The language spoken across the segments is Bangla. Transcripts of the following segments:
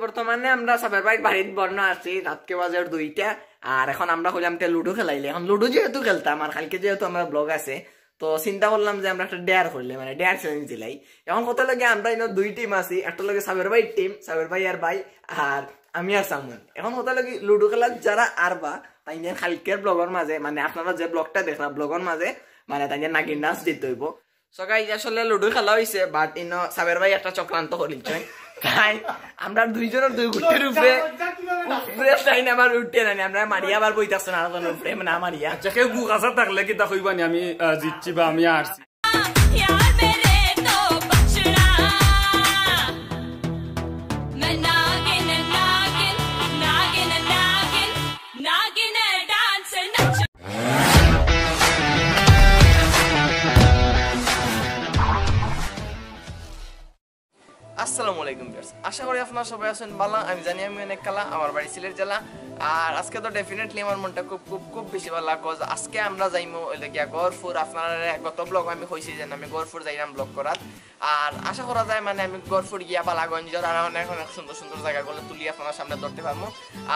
বর্তমানে আমরা সাবের ভাই বাড়িতে বর্ণ আছি রাতকে বাজার 2টা আর এখন আমরা হইলাম লুডো খেলাইলে এখন লুডো যেহেতু খেলতাম আর কালকে যেহেতু আমরা ব্লগ আছে তো চিন্তা করলাম যে আমরা একটা ডেয়ার করলে মানে ডেয়ার চ্যালেঞ্জ দিলাই এখন কত লাগে আমরা ইনো 2 টিম আছি একটা লাগে সাবের ভাই টিম সাবের ভাই আর ভাই আর আমি আর সামন এখন কত লাগে লুডো খেলা যারা আরবা তাই কালকের ব্লগের মাঝে মানে আপনারা যে ব্লগটা দেখলাম ব্লগের মাঝে মানে তাই নাগিন ডান্স দিতে হইব সো গাইস আসলে লুডো খেলা হইছে বাট ইনো সাবের ভাই একটা চক্রান্ত করিছে তাই আমরা দুইজনের দুই গুটির উপরে তাই না আমার উঠতে না আমরা মারিয়া আবার বইতাছ না আর উপরে না মারিয়া আচ্ছা কেউ বুক আসা থাকলে কি তা কইবানি আমি জিতছি বা আমি হারছি আসসালামু আলাইকুম ভিউয়ার্স আশা করি আপনারা সবাই আছেন ভালো আমি জানি আমি অনেক কালা আমার বাড়ি সিলেট জেলা আর আজকে তো ডেফিনেটলি আমার মনটা খুব খুব খুব বেশি ভালো লাগে কজ আজকে আমরা যাইমু ওই লাগিয়া গরফুর আপনারা গত ব্লগ আমি কইছি যে আমি গরফুর যাইলাম ব্লগ করার আর আশা করা যায় মানে আমি গরফুর গিয়া বালাগঞ্জের আর অনেক অনেক সুন্দর সুন্দর জায়গাগুলো তুলি আপনার সামনে ধরতে পারবো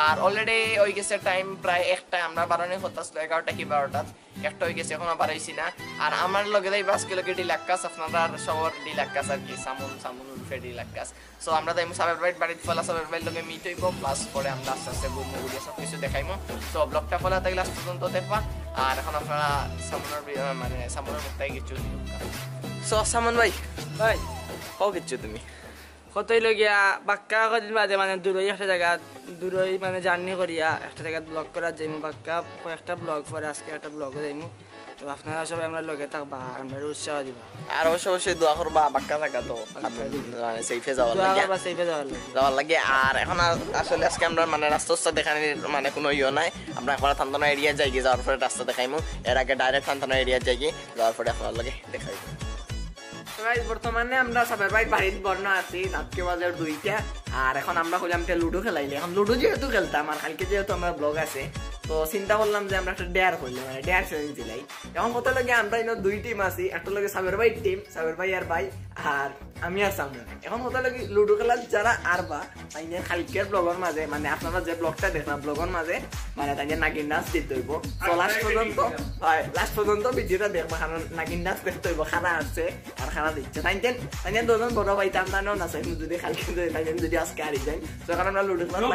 আর অলরেডি ওই গেছে টাইম প্রায় একটা আমরা বারোনে হতাশ 11টা কি 12টা একটা হয়ে গেছে এখনো বাড়াইছি না আর আমার লগে যাই আজকে লগে ডিলাক্কাস আপনারা সবার ডিলাক্কাস আর কি সামুন উল্ফে ডিলাক্কাস সো আমরা যাই সাবের ভাই বাড়িতে ফলা সাবের ভাই লগে মিট হইব প্লাস পরে আমরা আস্তে আস্তে ঘুরবো ঘুরিয়ে সব কিছু দেখাইমো তো ব্লগটা ফলা থাকলে লাস্ট পর্যন্ত দেখবা আর এখন আপনারা সামনের মানে সামনের মুখটাই কিছু সো সামন ভাই ভাই কও কিছু তুমি কতই লগিয়া বাক্কা কদিন বাদে মানে দূরই একটা জায়গা দূরই মানে জার্নি করিয়া একটা জায়গা ব্লগ করা যাইমু বাক্কা কয়েকটা ব্লগ পরে আজকে একটা ব্লগে যাইমু তো আপনারা সবাই আমরা লগে থাকবা আমরা উৎসাহ দিবা আর অবশ্যই দোয়া করবা বাক্কা জায়গা তো মানে সেফে যাওয়ার লাগে আর এখন আসলে আজকে আমরা মানে রাস্তা দেখানোর মানে কোনো ইয়ে নাই আমরা একবার থানতানা এরিয়া যাই গিয়ে যাওয়ার পরে রাস্তা দেখাইমু এর আগে ডাইরেক্ট থানতানা এরিয়া যাই গিয়ে যাওয়ার পরে আপনার লাগে দেখাইব বর্তমানে আমরা সাবের ভাই বাড়িতে বর্ণ আছি রাতকে বাজার 2টা আর এখন আমরা হইলাম লুডো খেলাইলে এখন লুডো যেহেতু খেলতাম আর কালকে যেহেতু আমার ব্লগ আছে তো চিন্তা করলাম যে আমরা একটা ডেয়ার করলে মানে ডেয়ার চ্যালেঞ্জ দিলাই এখন কত লাগে আমরা ইনো 2 টিম আছি একটা লাগে সাবের ভাই টিম সাবের ভাই আর ভাই আর আমি আর সামন এখন কত লাগে লুডো খেলা যারা আরবা তাই কালকের ব্লগের মাঝে মানে আপনারা যে ব্লগটা দেখলাম ব্লগের মাঝে মানে তাই নাগিন ডান্স দিতে হইব তো লাস্ট পর্যন্ত ভিডিওটা দেখবো কারণ নাগিন ডান্স দেখতে হইব খানা আসছে আর খানা দিচ্ছে তাই দুজন বড় ভাই টানটানো না চাই যদি কালকে তাই যদি আজকে হারি যাই তো কারণ আমরা লুডো খেলা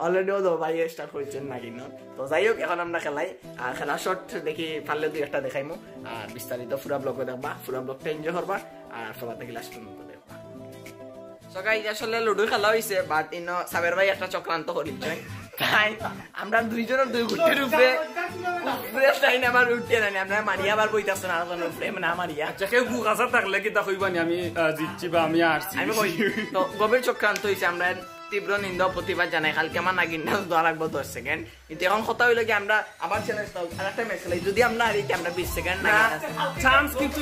অলরেডি ও ভাই স্টার্ট করেছেন নাগিন তো যাই হোক এখন আমরা খেলাই আর খেলা শর্ট দেখি পারলে 2-1টা দেখাইমু আর বিস্তারিত পুরা ব্লগে দেখবা পুরা ব্লগটা এনজয় করবা আর সবার থেকে লাস্ট পর্যন্ত দেখবা সো গাইস আসলে লুডো খেলা হইছে বাট ইনো সাবের ভাই একটা চক্রান্ত করিছে তাই আমরা দুইজনের দুই গুটির উপরে তাই না আমার উঠতে না আমরা মারিয়া আবার বইতাছ না আর উপরে না মারিয়া আচ্ছা কেউ বুক আসা থাকলে কি তা কইবানি আমি জিতছি বা আমি হারছি আমি কই তো গভীর চক্রান্ত হইছে আমরা তীব্র নিন্দা প্রতিবাদ জানাই কালকে আমার নাগিন ডান্স দেওয়া রাখবো 10 সেকেন্ড কিন্তু এখন কথা হইলো কি আমরা আবার চ্যালেঞ্জ দাও আরেকটা ম্যাচ খেলাই যদি আমরা হারি আমরা 20 সেকেন্ড চান্স কিন্তু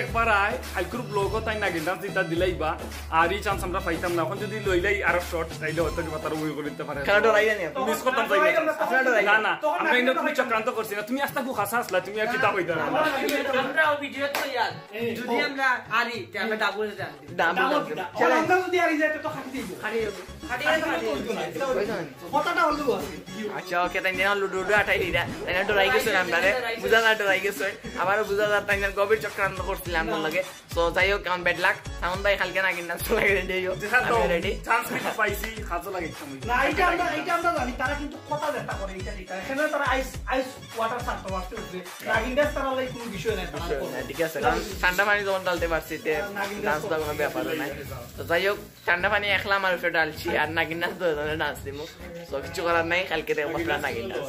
একবার আয় হালকুর ব্লগও তাই নাগিন ডান্স দিতা দিলাইবা আর এই চান্স আমরা পাইতাম না এখন যদি লইলাই আরো শর্ট তাইলে হয়তো তার উই করে দিতে পারে খেলা ডরাইয়া নি মিস করতাম তাইলে না না আমরা ইনো তুমি চক্রান্ত করছি না তুমি আস্তা খাসা আসলা তুমি আর কিতাব হইতা না আমরা ভিডিও তো ইয়ার যদি আমরা হারি তে আমরা ডাবল চ্যালেঞ্জ যদি হারি যায় তো খাটি দিব কথাটা হলো আচ্ছা ওকে তাই না লুডু আটাই দিরা তাই না ডরাই গেছে আমরা বুঝা না ডরাই গেছে আবার বুঝা না তাই না গভীর চক্রান্ত করছিলাম আমরা লাগে সো যাই হোক কাউন্ট ব্যাড লাক সাউন্ড ভাই কালকে নাগিন ডান্স লাগে রেডি রেডি চান্স কিন্তু পাইছি খাজো লাগে না এটা আমরা জানি তারা কিন্তু কথা যেটা করে এটা এখানে তারা আইস ওয়াটার সারতে পারছে নাগিনদাস তারা লাই কোনো বিষয় নাই ঠিক আছে কারণ ঠান্ডা পানি যখন ডালতে পারছি তে ডান্স তো কোনো ব্যাপার নাই তো যাই হোক ঠান্ডা পানি একলা আমার উপরে ডালছি আর নাগিন ডান্স তো ডান্স দিমু সো কিছু করার নাই কালকে দেখবো আপনারা নাগিন ডান্স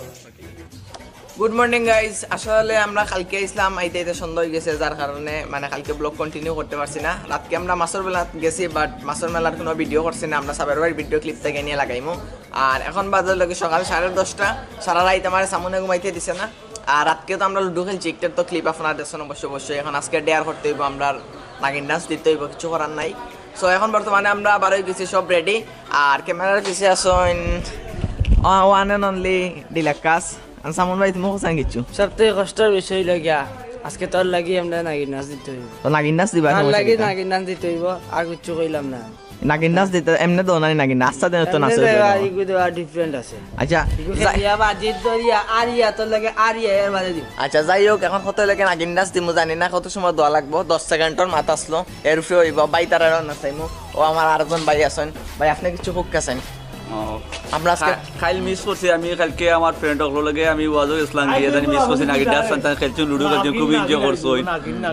গুড মর্নিং গাইজ আসলে আমরা কালকে ইসলাম আইতে সন্ধ্যা হয়ে গেছে যার কারণে মানে কালকে ব্লগ কন্টিনিউ করতে পারছি না রাতকে আমরা মাছের বেলা গেছি বাট মাছের মেলার কোনো ভিডিও করছি না আমরা সাবের বাড়ির ভিডিও ক্লিপ থেকে নিয়ে লাগাইমু আর এখন বাজার লোকে সকাল 10:30 সারা রাত আমার সামনে ঘুমাইতে দিছে না আর রাতকে তো আমরা লুডো খেলছি একটার তো ক্লিপ আপনারা দেখছেন অবশ্যই এখন আজকে ডেয়ার করতে হইব আমরা নাগিন ডান্স দিতে হইব কিছু করার নাই সো এখন বর্তমানে আমরা বারোই গেছি সব রেডি আর ক্যামেরার পিছিয়ে আসেন ওয়ান অ্যান্ড অনলি ডিলাক্কাস সামন ভাই তুমি কোথায় গেছো সবথেকে কষ্টের বিষয় লাগিয়া আজকে তোর লাগি আমরা নাগিন নাচ দিতে হইব তো নাগিন নাচ দিবা লাগি নাগিন নাচ দিতে হইব আর কিছু কইলাম না নাগিন নাচ দিতে এমনি তো না নাগিন নাচটা দেন তো নাচ ডিফারেন্ট আছে আচ্ছা ইয়া বাজিত দরিয়া আরিয়া তোর লাগে আরিয়া এর বাজে দিব আচ্ছা যাই হোক এখন কত লাগে নাগিন নাচ দিমু জানি না কত সময় দোয়া লাগবো 10 সেকেন্ডর মাথা আসলো এর উপরে হইব বাই তারারও নাচাইমু ও আমার আরেকজন ভাই আছেন ভাই আপনি কিছু খুব কাছেন আমরা আজকে খাইল মিস করছি আমি কালকে আমার ফ্রেন্ড হলো লাগে আমি ওয়াজো ইসলাম গিয়ে জানি মিস করছি নাগিন ডান্স সন্তান খেলছি লুডো খেলছি খুব এনজয় করছো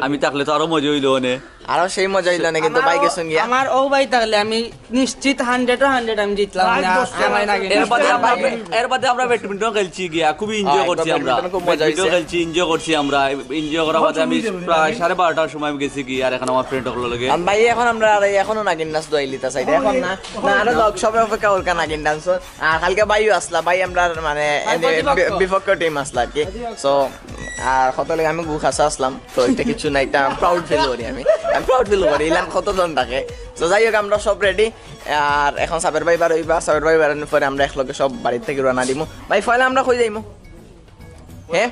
আমি থাকলে তো আরো মজা হইলো না আরো সেই মজা হইলো না কিন্তু ভাই গেছেন গিয়া আমার ও ভাই থাকলে আমি নিশ্চিত 100 আমি জিতলাম না আমার নাগিন এর বাদে আমরা ব্যাডমিন্টন খেলছি গিয়া খুব এনজয় করছি আমরা ব্যাডমিন্টন খেলছি এনজয় করছি আমরা এনজয় করার বাদে আমি প্রায় 12:30টার সময় গেছি কি আর এখন আমার ফ্রেন্ড হলো লাগে ভাই এখন আমরা এখনো নাগিন নাচ দইলিতা চাই এখন না আরো লোক সবাই অপেক্ষা করকা নাগিন ডান্স আর কালকে ভাইও আসলা ভাই আমরা মানে বিপক্ষ টিম আসলা আর কি সো আর কত লাগে আমি গু খাসা আসলাম তো এটা কিছু নাই এটা প্রাউড ফিল করি আমি প্রাউড ফিল করি ইলান কতজন থাকে তো যাই হোক আমরা সব রেডি আর এখন সাবের ভাই বারোইবা সাবের ভাই বাড়ানোর পরে আমরা একলগে সব বাড়ির থেকে রওনা দিমু ভাই ফলে আমরা কই যাইমু হ্যাঁ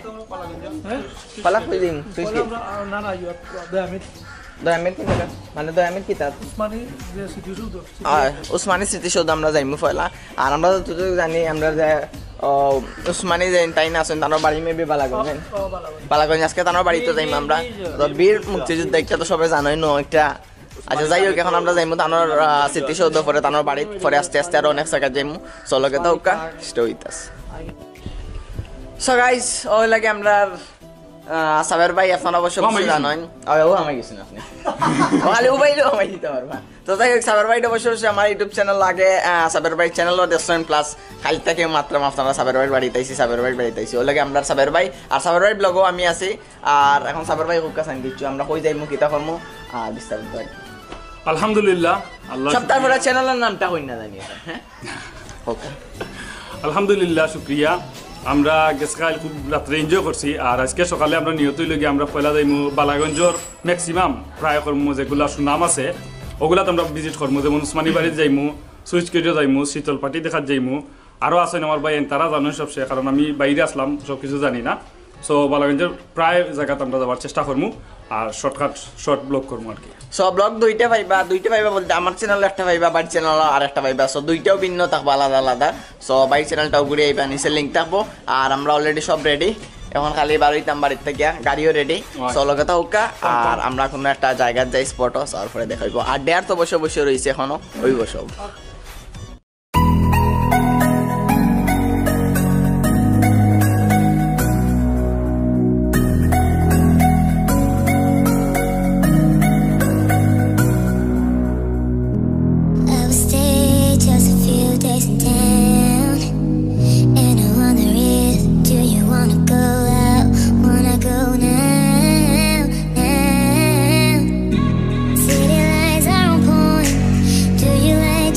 ফলা কই যাইমু তুই কি না না ইউ দয়ামির কি টাকা মানে দয়ামির কি তার উসমানী স্মৃতিসৌধ আমরা যাইমু ফয়লা আর আমরা তো জানি আমরা যে উসমানী যে তাই না আছেন তার বাড়ি মেবি বালাগঞ্জ আজকে তার বাড়িতে যাইমু আমরা তো বীর মুক্তিযুদ্ধ একটা তো সবাই জানোই নো একটা আচ্ছা যাই হোক এখন আমরা যাইমু তানোর স্মৃতিসৌধ পরে তানোর বাড়ি পরে আস্তে আস্তে আরো অনেক জায়গা যাইমু চলকে তো ওকা স্টোইতাস সো গাইস ওই লাগে আমরা সাবের ভাই এখন অবশ্য জানেন ও আমি গেছি না আপনি খালি ও ভাইও আমি দিতে পারবা তো যাই হোক সাবের ভাই অবশ্য আমার ইউটিউব চ্যানেল লাগে সাবের ভাই চ্যানেল রেস্টুরেন্ট প্লাস খালি থেকে মাত্র আপনারা সাবের ভাইয়ের বাড়িতে আইছি সাবের ভাইয়ের বাড়িতে আইছি ও লাগে আমরা সাবের ভাই আর সাবের ভাই ব্লগও আমি আছি আর এখন সাবের ভাই খুব কাছে দিচ্ছি আমরা কই যাইমু কিতা করমু আর বিস্তারিত ভাই আলহামদুলিল্লাহ আল্লাহ সপ্তাহ পরে চ্যানেলের নামটা কই না জানি হ্যাঁ ওকে আলহামদুলিল্লাহ শুকরিয়া আমরা গেছকাল খুব রাত্রে এনজয় করছি আর আজকে সকালে আমরা নিয়ত লগে আমরা পয়লা যাইমু বালাগঞ্জর ম্যাক্সিমাম প্রায় কর্ম যেগুলা সুনাম আছে ওগুলা আমরা ভিজিট করবো যেমন উসমানী বাড়িতে যাইমু সুইচ কেডিও যাইমু শীতল পাটি দেখাত যাইমু আরও আছেন আমার ভাই তারা জানেন সব সে কারণ আমি বাইরে আসলাম সব কিছু জানি না সো বালাগঞ্জের প্রায় জায়গাতে আমরা যাওয়ার চেষ্টা করবো আর শর্ট ব্লগ করবো আর কি সব ব্লগ দুইটা পাইবা বলতে আমার চ্যানেল একটা পাইবা বাইর চ্যানেল আর একটা পাইবা সো দুইটাও ভিন্ন থাকবো আলাদা আলাদা সো বাইর চ্যানেলটাও ঘুরে আইবা নিচে লিঙ্ক থাকবো আর আমরা অলরেডি সব রেডি এখন খালি বারোইতাম বাড়ির থেকে গাড়িও রেডি চলো কথা উকা আর আমরা কোনো একটা জায়গায় যাই স্পটও তারপরে দেখাইবো আর ডেয়ার তো বসে বসে রয়েছে এখনো ওই সব City lights are on point. Do you like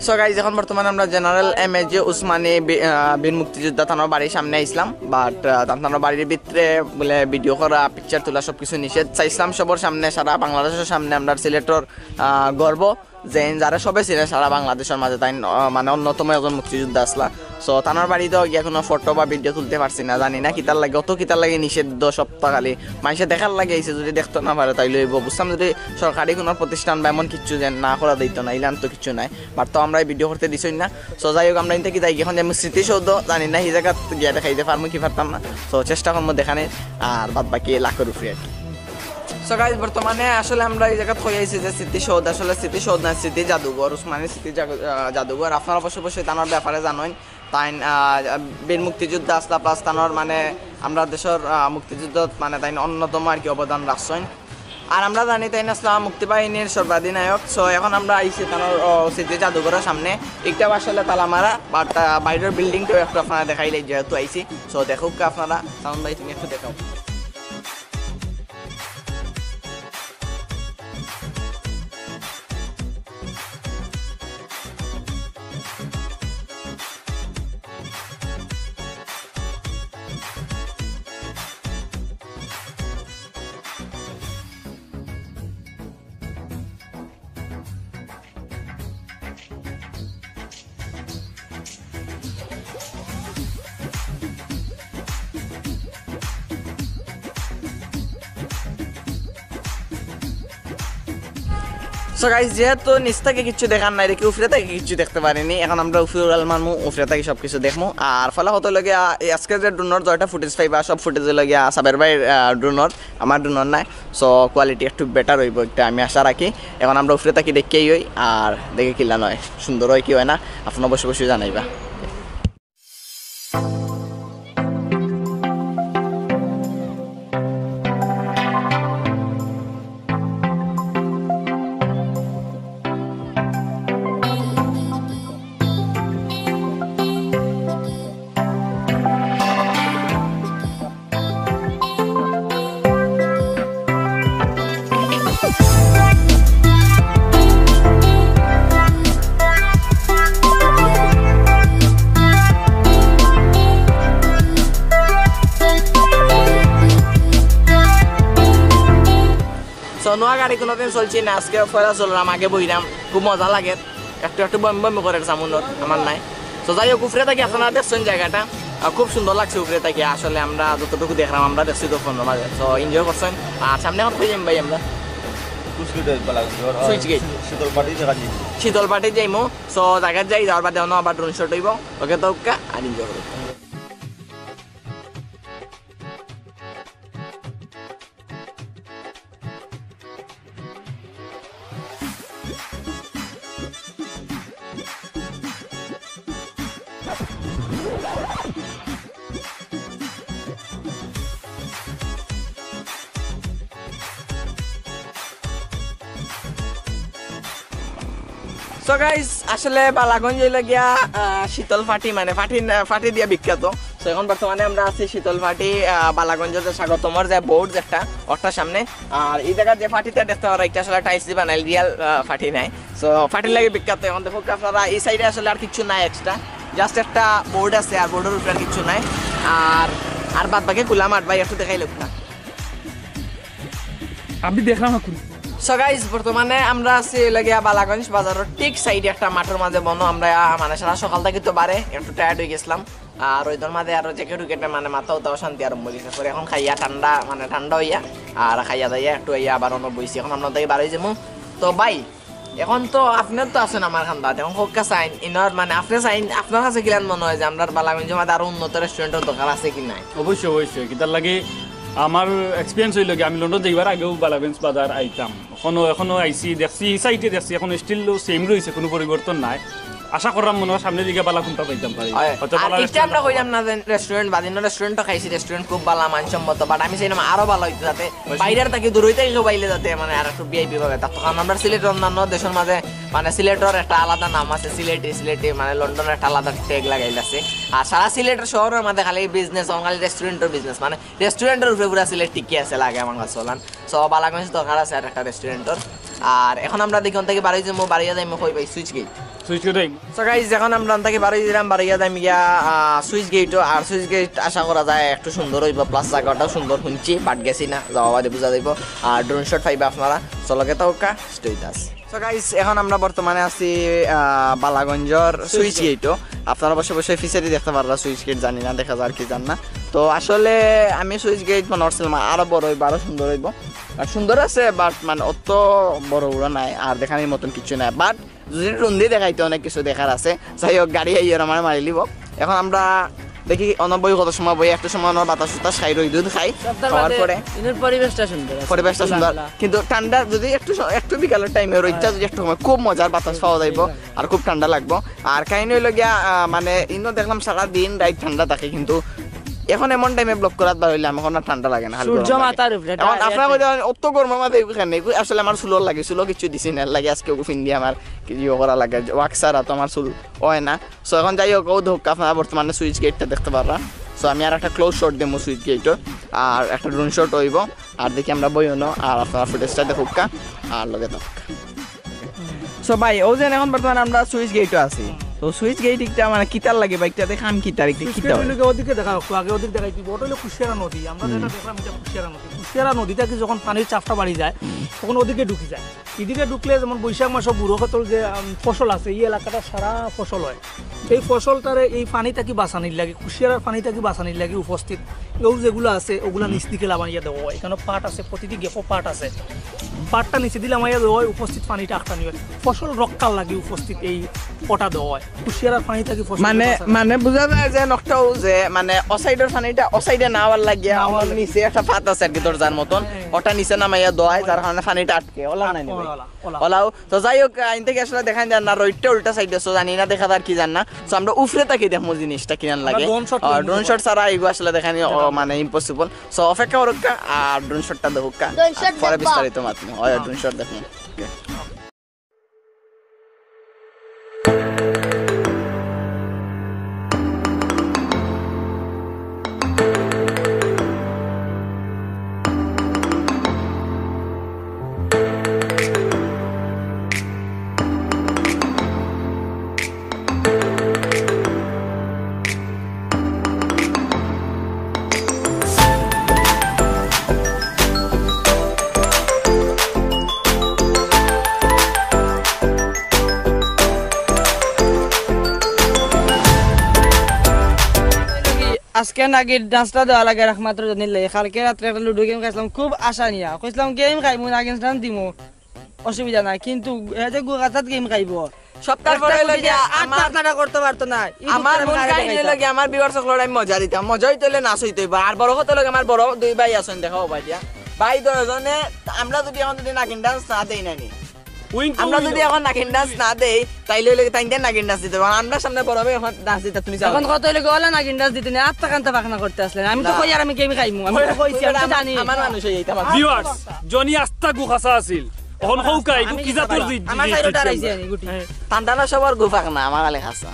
so guys এখন বর্তমানে আমরা জেনারেল এমএজে উসমানী বীর মুক্তিযোদ্ধা থানার বাড়ির সামনে আইসলাম, বাট থানার বাড়ির ভিতরে বলে ভিডিও করা পিকচার তোলা সব কিছু নিষেধ। চাইছিলাম সবার সামনে, সারা বাংলাদেশের সামনে আমরা সিলেটর গর্ব যে যারা সবে ছিলেন সারা বাংলাদেশের মাঝে তাই মানে অন্যতম একজন মুক্তিযোদ্ধা আসলা। সো থানার বাড়িতেও গিয়ে কোনো ফটো বা ভিডিও তুলতে পারছি না, জানি না কিতার লাগে, অত কিতার লাগে নিষিদ্ধ সপ্তাহ খালি মানুষে দেখার লাগে আইসে, যদি দেখতে না পারে তাই লইব। বুঝতাম যদি সরকারি কোনো প্রতিষ্ঠান বা এমন কিছু যে না করা দিত না, ইলান তো কিছু নাই, বাট তো আমরা ভিডিও করতে দিছই না। সো যাই হোক আমরা ইনতে কি যাই এখন আমি স্মৃতিসৌধ জানি না এই জায়গা গিয়ে দেখাইতে পারবো কি পারতাম না। সো চেষ্টা করবো দেখানে, আর বাদ বাকি লাখের উপরে আর কি। সো গাইজ বর্তমানে আসলে আমরা এই জায়গা হয়ে আইছি যে স্মৃতিসৌধ, আসলে স্মৃতিসৌধ না স্মৃতি জাদুঘর, উসমানী স্মৃতি জাদুঘর। আপনারা অবশ্যই অবশ্যই তানোর ব্যাপারে জানেন, তাই বীর মুক্তিযুদ্ধ আসলা প্লাস তানোর মানে আমরা দেশের মুক্তিযুদ্ধ মানে তাই অন্যতম আর কি অবদান রাখছেন। আর আমরা জানি তাই আসলা মুক্তিবাহিনীর সর্বাধিনায়ক। সো এখন আমরা আইছি তানোর স্মৃতি জাদুঘরের সামনে, একটাও আসলে তালা মারা, বাট বাইরের বিল্ডিংটাও একটু আপনারা দেখাইলে যেহেতু আইছি। সো দেখুক আপনারা, সাউন্ড ভাই তুমি একটু দেখাও। সো গাইস যেহেতু নিচ থেকে কিছু দেখার নাই রেখে উপরে থেকে কিছু দেখতে পারিনি, এখন আমরা উপরে উড়াল মারমু, উপরে থেকে সব কিছু দেখবো। আর ফলে হতো লগিয়া আজকে যে ড্রোনর জয়টা ফুটেজ পাইবা সব ফুটেজ লগিয়া সাবের ভাই ড্রোনর, আমার ড্রোনর নাই। সো কোয়ালিটি একটু বেটার হইব একটা আমি আশা রাখি। এখন আমরা উপরে থাকি দেখেই হই, আর দেখে কিলা নয় সুন্দর হয় কি হয় না আপনার বসে বসে জানাইবা। নোয়া গাড়ি কোনোদিন চলছি না, আজকে পয়লা চললাম, আগে বইরাম, খুব মজা লাগে, একটু একটু বমি বমি করে সামুনত আমার নাই। তো যাই হোক উপরে থাকি আপনারা দেখছেন জায়গাটা খুব সুন্দর লাগছে উপরে থাকি, আসলে আমরা যতটুকু দেখলাম আমরা দেখছি তো ফোনের মাঝে। তো এনজয় করছেন। আর সামনে এখন কই যাই ভাই আমরা শীতলপাটি যাইমু। সো জায়গায় যাই যাওয়ার বাদে আবার ড্রোন শট হইব, ওকে তো আর এনজয় করবো। সো গাইস আসলে বালাগঞ্জ হইলে গিয়া শীতল ফাটি মানে ফাটি দিয়া বিখ্যাত। সো এখন বর্তমানে আমরা আছি শীতল ফাটি বালাগঞ্জের যে স্বাগতমর যে বোর্ড একটা ওটার সামনে। আর এই জায়গার যে ফাটিটা দেখতে পারা এটা আসলে টাইস দিয়ে বানাইল, রিয়াল ফাটি নাই। সো ফাটির লাগে বিখ্যাত। এখন দেখো আপনারা এই সাইডে আসলে আর কিছু নাই এক্সট্রা, জাস্ট একটা বোর্ড আছে, আর বোর্ডের উপরে আর কিছু নাই। আর বাদ বাকি কুলা মাঠ ভাই একটু দেখাই লোকটা আমি দেখলাম না। সো গাইস বর্তমানে আমরা আছি লাগিয়া বালাগঞ্জ বাজারের ঠিক সাইডে একটা মাঠের মাঝে বনো। আমরা মানে সারা সকাল থেকে তো বারে একটু টায়ার্ড হয়ে গেছিলাম, আর ওই মাঝে আরো জেকে টুকেটে মানে মাথাও তাও শান্তি আরম্ভ হয়েছে। পরে এখন খাইয়া ঠান্ডা মানে ঠান্ডা হইয়া আর খাইয়া দাইয়া একটু হইয়া আবার অন্য বইছি। এখন আমরা তাই বাড়ি যাবো। তো ভাই এখন তো আপনার তো আছেন আমার খান্দাত, এখন হোক চাইন ইনর মানে আপনি চাইন আপনার কাছে কিলান মনে হয় যে আমরা বালাগঞ্জের মাঝে আরো উন্নত রেস্টুরেন্টের দোকান আছে কি নাই? অবশ্যই অবশ্যই, কিতার লাগে আমার এক্সপিরিয়েন্স হইল আমি লন্ডন যাইবার আগেও বালাগঞ্জ বাজার আইতাম, এখনো আইসি দেখছি সাইটে দেখছি, এখন স্টিল সেম রয়েছে, কোনো পরিবর্তন নাই। আশা করলাম মনে হয় সামনের দিকে বালা কোনটা পাইতাম পারি। আমরা কইলাম না রেস্টুরেন্ট বাদিন রেস্টুরেন্টও খাইছি, রেস্টুরেন্ট খুব ভালো মানসম্মত, বাট আমি চাইলাম আরো ভালো হইতে যাতে বাইরের থেকে দূর হইতে কেউ বাইলে যাতে মানে আর একটু ভিআইপি ভাবে থাকতো। কারণ আমরা সিলেটের অন্যান্য দেশের মাঝে মানে সিলেটের একটা আলাদা নাম আছে, সিলেটি মানে লন্ডনের একটা আলাদা ট্যাগ লাগাইল আছে। আর সারা সিলেটের শহরের মধ্যে খালি বিজনেস, খালি রেস্টুরেন্টের বিজনেস, মানে রেস্টুরেন্টের উপরে পুরা সিলেট টিকে আছে লাগে আমার কাছে চলান। সো বালাগঞ্জ দরকার আছে আর একটা রেস্টুরেন্টের। আর এখন আমরা দেখুন থেকে বাড়ি যাবো, বাড়িয়া যাইমো কই ভাই সুইচ গেট। সুইচ করে দেই সো গাইস এখন আমরা তাকে বাড়ি দিলাম বাড়িয়া দাম গিয়া সুইচ গেটও আর সুইচ গেট আশা করা যায় একটু সুন্দর হইব প্লাস জায়গাটাও সুন্দর শুনছি বাট গেছি না যাওয়া বাদে বুঝা যাইব আর ড্রোন শট পাইবা আপনারা চলকে তাওকা স্টেটাস সো গাইস এখন আমরা বর্তমানে আছি বালাগঞ্জর সুইচ গেটও আপনারা বসে বসে ফিচারি দেখতে পাররা সুইচ গেট জানি না দেখা যায় কি জান না তো আসলে আমি সুইচ গেট মনে করছিলাম আরো বড় হইব আরো সুন্দর হইব আর সুন্দর আছে বাট মানে অত বড় উড়া নাই আর দেখানোর মতন কিছু নাই বাট যদি রুন্দি দেখাইতে অনেক কিছু দেখার আছে যাই হোক গাড়ি আইয়ার আমার মারি লিব এখন আমরা দেখি অনবই কত সময় বই একটা সময় বাতাস টাতাস খাই রই দুধ খাই খাওয়ার পরে পরিবেশটা সুন্দর কিন্তু ঠান্ডা যদি একটু বিকালের টাইমে রইটা যদি একটু সময় খুব মজার বাতাস পাওয়া যাইব আর খুব ঠান্ডা লাগবো আর কাহিনী হইল গিয়া মানে ইনো দেখলাম সারা দিন রাইট ঠান্ডা থাকে কিন্তু এখন এমন টাইমে ব্লক করার বার হইলে আমার ঠান্ডা লাগে না সূর্য মাথার উপরে এখন আপনারা কইতে অত গরম মাথা এখানে আসলে আমার চুলর লাগে চুল কিছু দিছি না লাগে আজকে ফিন দিয়ে আমার কি করা লাগে ওয়াক্সার তো আমার চুল হয় না সো এখন যাই হোক ধোক আপনারা বর্তমানে সুইচ গেটটা দেখতে পাররা সো আমি আর একটা ক্লোজ শট দেবো সুইচ গেটও আর একটা ড্রোন শট হইব আর দেখি আমরা বইনো আর আপনারা ফুটেজটা দেখুকা আর লগে থাক সো ভাই ও যে এখন বর্তমানে আমরা সুইচ গেটও আছি তো সুইচ গেটটা মানে কিতার লাগে বাইকটা দেখাম কিতার একটু কিতার ওদিকে দেখা আগে ওদিকে দেখাইছি ওটা হলো কুশিয়ারা নদী আমরা যেটা দেখলাম এটা কুশিয়ারা নদীটা কি যখন পানির চাপটা বাড়ি যায় তখন ওদিকে ঢুকি যায় এদিকে ঢুকলে যেমন বৈশাখ মাসে বুড়ো খতল যে ফসল আছে এই এলাকাটা সারা ফসল হয় এই ফসলটারে এই পানিটা কি বাঁচানির লাগে কুশিয়ারার পানিটা কি বাঁচানির লাগে উপস্থিত এও যেগুলো আছে ওগুলা নিচ দিকে লাগাইয়া দেওয়া হয় এখানে পাট আছে প্রতিটি গেপো পাট আছে পাটটা নিচে দিলে আমাইয়া দেওয়া হয় উপস্থিত পানিটা আটকানি হয় ফসল রক্ষার লাগে উপস্থিত এই পটা দেওয়া হয় কুশিয়ারার পানিটা কি ফসল মানে বোঝা যায় যে নকটাও যে মানে অসাইডের পানিটা অসাইডে নাওয়ার লাগিয়া আমার নিচে একটা পাত আছে আর কি দরজার মতন ওটা নিচে নামাইয়া দেওয়া হয় যার কারণে পানিটা আটকে ওলা নাই ওলাও তো যাই হোক আইন থেকে আসলে দেখান যান না রইটটা উল্টা সাইডে সো জানি না দেখা আর কি জান না সো আমরা উফরে তাকি দেখবো জিনিসটা কিনান লাগে আর ড্রোন শট ছাড়া এগুলো আসলে দেখানি মানে ইম্পসিবল সো অপেক্ষা করুক আর ড্রোন শটটা দেখুক পরে বিস্তারিত মাত্র হয় ড্রোন শট দেখুন আজকে নাকি ডান্সটা দেওয়া লাগে একমাত্র জানিলে কালকে রাত্রে একটা লুডো গেম খাইছিলাম খুব আশা নিয়া কইছিলাম গেম খাইমু নাকি ডান্স দিমু অসুবিধা নাই কিন্তু যে গুগাতাত গেম খাইব সপ্তাহ পরে লাগিয়া আমার করতে পারতো না আমার মন কাহিনী লাগে আমার বিবাহ সকল আমি মজা দিতাম মজা হইতে নাচ হইতে আর বড় কথা লাগে আমার বড় দুই ভাই আছেন দেখাও ভাই দিয়া ভাই দুজনে আমরা যদি এখন যদি নাগিন ডান্স না দেই নানি আমরা যদি এখন নাগিন ডান্স না দেই তাইলে লাগে তাইতে নাগিন ডান্স দিতে পারবো আমরা সামনে বড় ভাই এখন ডান্স দিতে তুমি যাও এখন কত হইলে গলা নাগিন ডান্স দিতে না আত্মা কান্তা পাখনা করতে আসলেন আমি তো কই আর আমি গেম খাইমু আমি তো কইছি আমি জানি আমার মানুষ হই যাইতাম ভিউয়ার্স জনি আস্তা গুখাসা আছিল এখন হউকা ইগু কি জাতর জি আমার সাইডটা রাইছি আমি গুটি তান্দানা সবার গুফাক না আমার আলে হাসা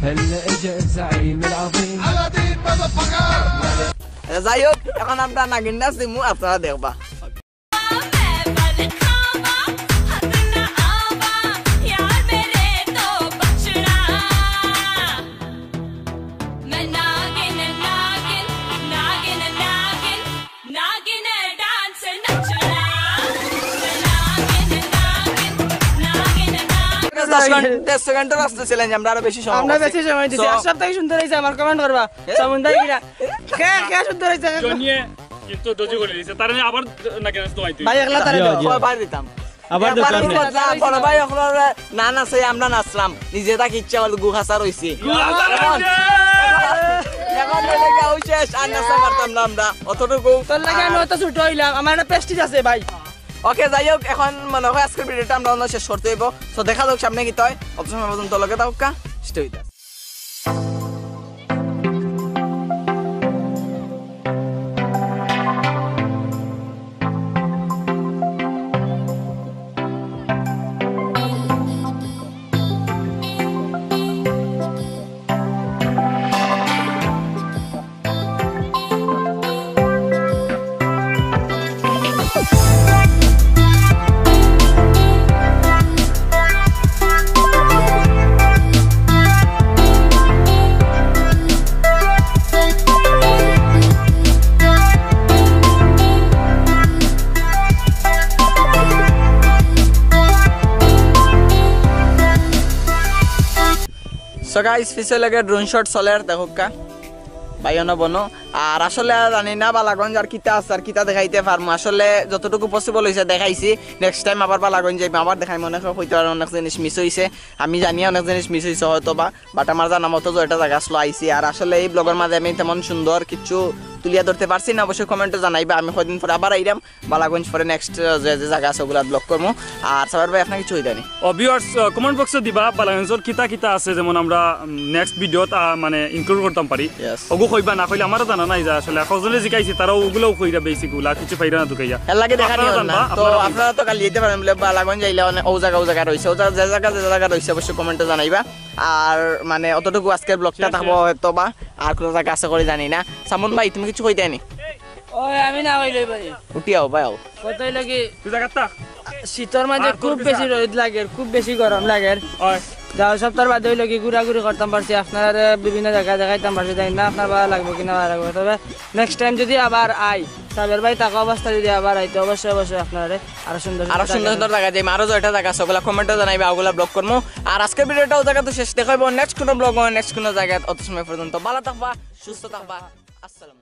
هلا اجا الزعيم العظيم যাই হোক এখন আমরা নাগিন ডান্স দিমু আপনারা দেখবা আমরা বেশি সময় দিছি সব থেকে সুন্দর হইছে আমার কমেন্ট করবা সমুদ্র গিরা কে সুন্দর হইছে জনিয়ে কিন্তু দজি করে দিছে তার মানে আবার না কেন তো আইতো ভাই একলা তারে ভাই দিতাম আবার বড় ভাই এখন না নাচে আমরা নাচলাম নিজে তাকে ইচ্ছা হল গুহাসা রইছি এখন লাগে শেষ আর নাচা পারতাম না আমরা অতটুকু তোর লাগে আমি অত ছোট হইলাম আমার একটা প্রেস্টিজ আছে ভাই ওকে যাই হোক এখন মনে হয় আজকের ভিডিওটা আমরা অন্য শেষ করতে হইব তো দেখা যাক সামনে কি হয় অত সময় পর্যন্ত লগে থাকা stay with us so guys পিছে লাগে ড্রোন শট চলের দেখুকা বাইনা বনো আর আসলে জানি না বালাগঞ্জ আর কিতা আছে আর কিতা দেখাইতে পারমু আসলে যতটুকু পসিবল হইছে দেখাইছি নেক্সট টাইম আবার বালাগঞ্জ যাইব আবার দেখাই মনে হয়তো আর অনেক জিনিস মিস হইছে আমি জানি অনেক জিনিস মিস হইছে হয়তো বাট আমার জানা মতো যে এটা জায়গা আসলো আইছি আর আসলে এই ব্লগের মাঝে আমি তেমন সুন্দর কিছু তুলিয়া ধরতে পারছি না অবশ্যই কমেন্টে জানাইবা আমি কদিন পরে আবার আইরাম বালাগঞ্জ পরে নেক্সট যে যে জায়গা আছে ওগুলা ব্লগ করবো আর সাবার ভাই আপনার কিছু হইতানি ভিউয়ার্স কমেন্ট বক্সে দিবা বালাগঞ্জের কিতা কিতা আছে যেমন আমরা নেক্সট ভিডিওত মানে ইনক্লুড করতাম পারি ওগু কইবা না কইলে আমারও জানা নাই যে আসলে কজনে জিকাইছে তারাও ওগুলোও কইরা বেসিক গুলা কিছু পাইরা না দুকাইয়া এর লাগে দেখানি না তো আপনারা তো কালি যেতে পারেন বলে বালাগঞ্জ যাইলে অনেক ও জায়গা রইছে ও যে জায়গা রইছে অবশ্যই কমেন্টে জানাইবা আর মানে অতটুকু আজকের ব্লগটা থাকবো হয়তো বা আর কোনো জায়গা আছে করে জানি না সামন ভাই তুমি কিছু কইতানি ওই আমি না হইলই ভাই উঠিয়াও ভাই কতই লাগি তুই জায়গাটা শীতর মাঝে খুব বেশি রোদ লাগে খুব বেশি গরম লাগে যাও সপ্তাহ বাদে হইলো কি ঘুরাঘুরি করতাম পারছি আপনারা বিভিন্ন জায়গায় দেখাইতাম পারছি তাই না আপনার ভালো লাগবে কিনা ভালো লাগবে তবে নেক্সট টাইম যদি আবার আই সাবের ভাই টাকা অবস্থা যদি আবার আইতে অবশ্যই আপনারা আরো সুন্দর জায়গা যাই আরো যেটা জায়গা আছে ওগুলা কমেন্টে জানাইবে ওগুলা ব্লগ করবো আর আজকের ভিডিওটাও জায়গা তো শেষ দেখাইবো নেক্সট কোনো ব্লগ নেক্সট কোনো জায়গায় অত সময় পর্যন্ত ভালো থাকবা সুস্থ থাকবা আসসালাম।